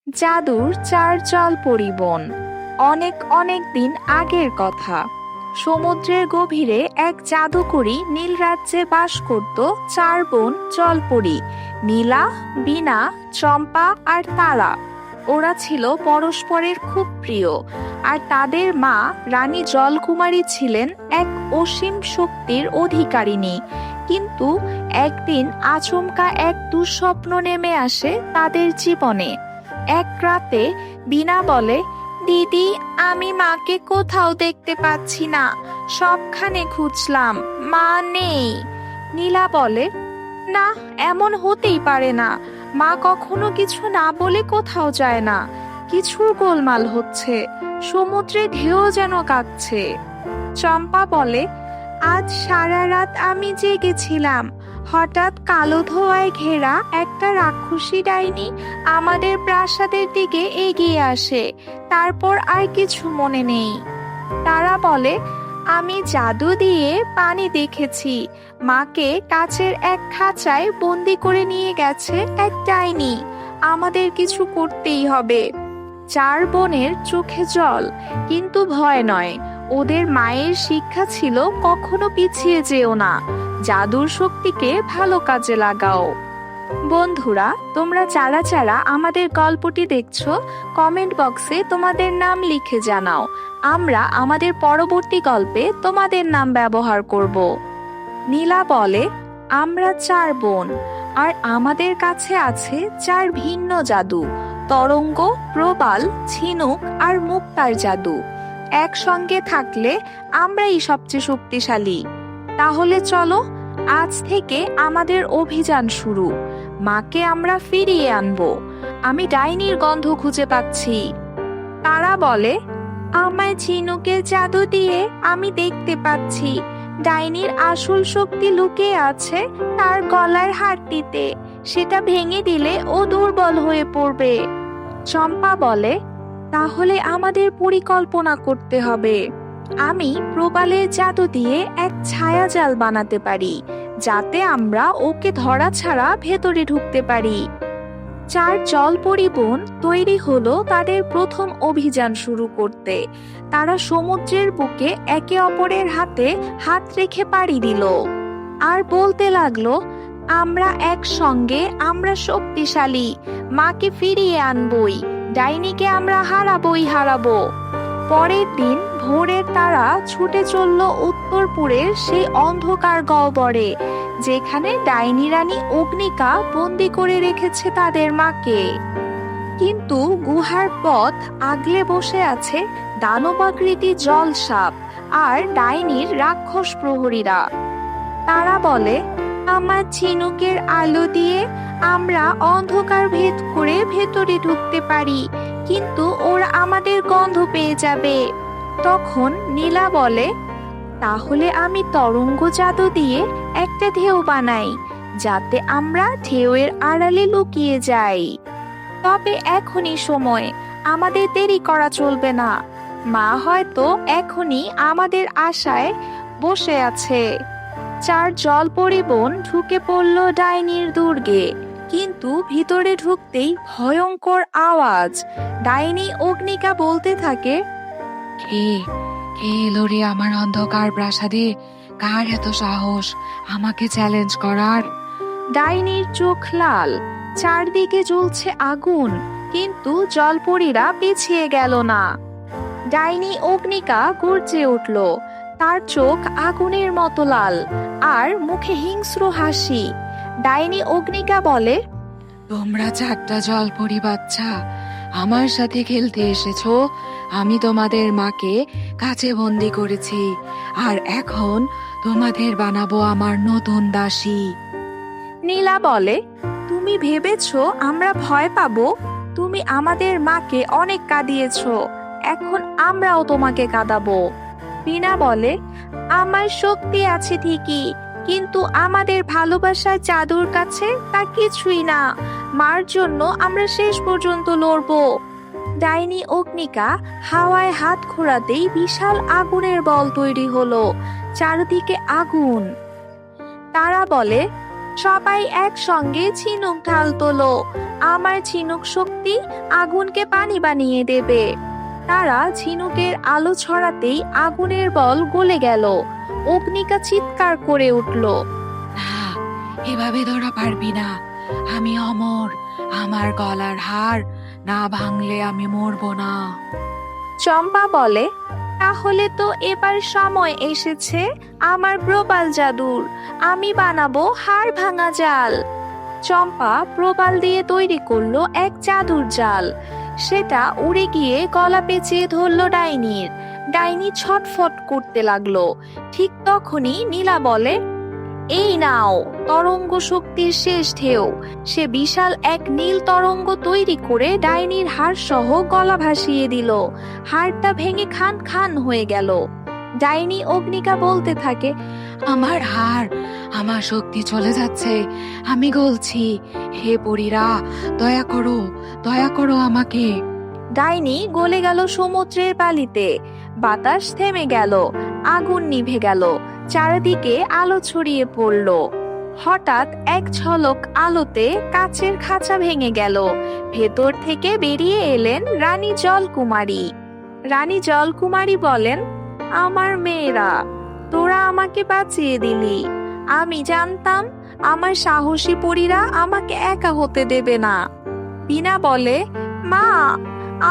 জাদুর চার জল পরিবন। অনেক অনেক দিন আগের কথা। সমুদ্রের গভীরে এক জাদুকরী নীল রাজ্যে বাস করত চার বোন জলপরী, নীলা, বীণা, চম্পা আর তারা। ওরা ছিল পরস্পরের খুব প্রিয়, আর তাদের মা রানী জলকুমারী ছিলেন এক অসীম শক্তির অধিকারিণী। কিন্তু একদিন আচমকা এক দুঃস্বপ্ন নেমে আসে তাদের জীবনে। এক রাতে বীণা বলে, দিদি, আমি মাকে কোথাও দেখতে পাচ্ছি না, সবখানে খুঁজলাম, মা নেই। নীলা বলে, না, এমন হতেই পারে না, মা কখনো কিছু না বলে কোথাও যায় না। কিছুর গোলমাল হচ্ছে, সমুদ্রে ঢেউ যেন কাঁপছে। চম্পা বলে, আজ সারা রাত আমি জেগেছিলাম, হঠাৎ কালো ধোঁয়ায় ঘেরা একটা রাক্ষসী ডাইনি আমাদের প্রাসাদের দিকে এগিয়ে আসে, তারপর আর কিছু মনে নেই। তারা বলে, আমি জাদু দিয়ে পানি দেখেছি, মাকে কাচের এক খাঁচায় বন্দি করে নিয়ে গেছে এক ডাইনি, আমাদের কিছু করতেই হবে। চার বোনের চোখে জল, কিন্তু ভয় নয়। ওদের মায়ের শিক্ষা ছিল কখনো পিছিয়ে যেও না, জাদুর শক্তিকে ভালো কাজে লাগাও। বন্ধুরা, তোমরা যারা যারা আমাদের গল্পটি দেখছো, কমেন্ট বক্সে তোমাদের নাম লিখে জানাও। আমরা আমাদের পরবর্তী গল্পে তোমাদের নাম ব্যবহার করব। নীলা বলে, আমরা চার বোন, আর আমাদের কাছে আছে চার ভিন্ন জাদু: তরঙ্গ, প্রবাল, ঝিনুক আর মুক্তার জাদু। একসঙ্গে থাকলে আমরাই সবচেয়ে শক্তিশালী। তাহলে চলো, আজ থেকে আমাদের অভিযান শুরু। মাকে আমরা ফিরিয়ে আনবো। আমি ডাইনির গন্ধ খুঁজে পাচ্ছি। তারা বলে, আমায় ঝিনুকের জাদু দিয়ে আমি দেখতে পাচ্ছি ডাইনির আসল শক্তি লুকিয়ে আছে তার গলার হাড়টিতে, সেটা ভেঙে দিলে ও দুর্বল হয়ে পড়বে। চম্পা বলে, তাহলে আমাদের পরিকল্পনা করতে হবে। আমি প্রবালের জাদু দিয়ে এক ছায়াজাল বানাতে পারি, যাতে আমরা ওকে ধরা ছাড়া ভেতরে ঢুকতে পারি। চার জলপরী বোন তৈরি হলো তাদের প্রথম অভিযান শুরু করতে। তারা সমুদ্রের বুকে একে অপরের হাতে হাত রেখে পাড়ি দিল আর বলতে লাগলো, আমরা একসঙ্গে, আমরা শক্তিশালী, মাকে ফিরিয়ে আনবই, ডাইনিকে আমরা হারাবো। পরের দিন ভোরের তারা ছুটে চলল উত্তরপুরের সেই অন্ধকার গহ্বরে, যেখানে ডাইনি রানী অগ্নিকা বন্দি করে রেখেছে তাদের মাকে। কিন্তু গুহার পথ আগলে বসে আছে দানবাকৃতি জলসাপ আর ডাইনির রাক্ষস প্রহরীরা। তারা বলে, আমার ঝিনুকের আলো দিয়ে আমরা অন্ধকার ভেদ করে ভেতরে ঢুকতে পারি, কিন্তু ওরা আমাদের গন্ধ পেয়ে যাবে। তখন নীলা বলে, তাহলে আমি তরঙ্গ জাদু দিয়ে একটা ঢেউ বানাই, যাতে আমরা ঢেউয়ের আড়ালে লুকিয়ে যাই। তবে এখনই সময়, আমাদের দেরি করা চলবে না। মা হয়তো এখনই আমাদের আশায় বসে আছে। চার জলপরী বোন ঢুকে পড়ল ডাইনির দুর্গে, কিন্তু ভিতরে ঢুকতেই ভয়ঙ্কর আওয়াজ। ডাইনি অগ্নিকা বলতে থাকে, কে কে এলো রে আমার অন্ধকার প্রাসাদে? কার এত সাহস আমাকে চ্যালেঞ্জ করার? ডাইনির চোখ লাল, চারদিকে জ্বলছে আগুন, কিন্তু জলপরীরা পিছিয়ে গেল না। ডাইনি অগ্নিকা গর্জে উঠল, তার চোখ আগুনের মতো লাল আর মুখে হিংস্র হাসি। ডাইনি অগ্নিকা বলে, তোমরা চারটা জলপরি বাচ্চা আমার সাথে খেলতে এসেছো। আমি তোমাদের মাকে কাছে বন্দি করেছি, আর এখন তোমাদের বানাবো আমার নতুন দাসী। নীলা বলে, তুমি ভেবেছো আমরা ভয় পাবো? তুমি আমাদের মাকে অনেক কাঁদিয়েছো, এখন আমরাও তোমাকে কাঁদাবো। বীণা বলে, আমার শক্তি আছে ঠিকই, কিন্তু আমাদের ভালোবাসার জাদুর কাছে তা কিছুই না। মার জন্য আমরা শেষ পর্যন্ত লড়বো। ডাইনি অগ্নিকা হাওয়ায় হাত ঘোরাতেই বিশাল আগুনের বল তৈরি হলো, চারদিকে আগুন। তারা বলে, সবাই একসঙ্গে ঝিনুক ঢাল তোলো, আমার ঝিনুক শক্তি আগুনকে পানি বানিয়ে দেবে। তারা ঝিনুকের আলো ছড়াতেই আগুনের বল গলে গেল। অগ্নিকা চিৎকার করে উঠল, না, এভাবে ধরা পারবি না, আমি অমর, আমার গলার হার না ভাঙলে আমি মরবো না। চম্পা বলে, তাহলে তো এবার সময় এসেছে আমার প্রবাল জাদুর, আমি বানাবো হাড় ভাঙা জাল। চম্পা প্রবাল দিয়ে তৈরি করলো এক জাদুর জাল। সেটা উড়ে গিয়ে গলা পেঁচিয়ে ধরলো ডাইনির। ডাইনি ছটফট করতে লাগলো। ঠিক তখনই নীলা বলে, এই নাও তরঙ্গ শক্তির শেষ ঢেউ। সে বিশাল এক নীল তরঙ্গ তৈরি করে ডাইনির হাড় সহ গলা ভাসিয়ে দিল। হাড়টা ভেঙে খান খান হয়ে গেল। ডাইনি অগ্নিকা বলতে থাকে, আমার হার, আমার শক্তি চলে যাচ্ছে, আমি গলছি, হে পরীরা, দয়া করো, দয়া করো আমাকে। ডাইনি গলে গেল সমুদ্রের বালিতে। বাতাস থেমে গেল, আগুন নিভে গেল, চারিদিকে আলো ছড়িয়ে পড়ল। হঠাৎ এক ঝলক আলোতে কাচের খাঁচা ভেঙে গেল। ভেতর থেকে বেরিয়ে এলেন রানী জলকুমারী। রানী জলকুমারী বলেন, আমার মেয়েরা, তোরা আমাকে বাঁচিয়ে দিলি। আমি জানতাম আমার সাহসী পরীরা আমাকে একা হতে দেবে না। বিনা বলে, মা,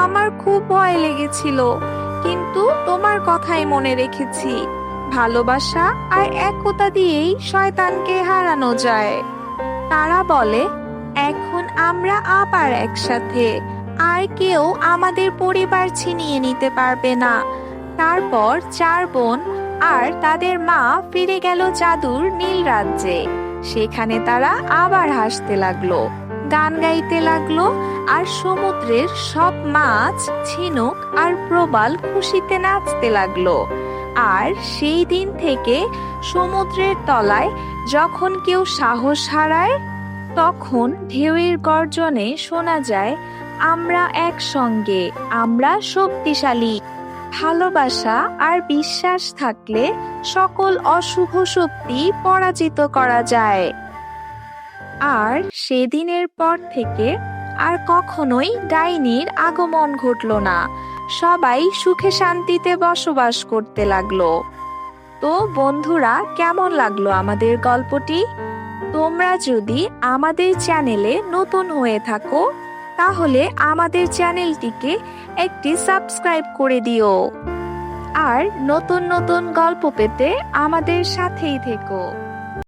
আমার খুব ভয় লেগেছিল, কিন্তু তোমার কথাই মনে রেখেছি। ভালোবাসা আর একতা দিয়েই শয়তানকে হারানো যায়। তারা বলে, এখন আমরা আবার একসাথে, আর কেউ আমাদের পরিবার ছিনিয়ে নিতে পারবে না। তারপর চার বোন আর তাদের মা ফিরে গেল জাদুর নীল রাজ্যে। সেখানে তারা আবার হাসতে লাগলো, গান গাইতে লাগলো, আর সমুদ্রের সব মাছ, ঝিনুক আর প্রবাল খুশিতে নাচতে লাগলো। আর সেই দিন থেকে সমুদ্রের তলায় যখন কেউ সাহস হারায়, তখন ঢেউয়ের গর্জনে শোনা যায়, আমরা একসঙ্গে, আমরা শক্তিশালী। ভালোবাসা আর বিশ্বাস থাকলে সকল অশুভ শক্তি পরাজিত করা যায়। আর সেদিনের পর থেকে আর কখনোই ডাইনির আগমন ঘটল না। সবাই সুখে শান্তিতে বসবাস করতে লাগলো। তো বন্ধুরা, কেমন লাগলো আমাদের গল্পটি? তোমরা যদি আমাদের চ্যানেলে নতুন হয়ে থাকো, তাহলে আমাদের চ্যানেলটিকে একটি সাবস্ক্রাইব করে দিও। আর নতুন নতুন গল্প পেতে আমাদের সাথেই থেকো।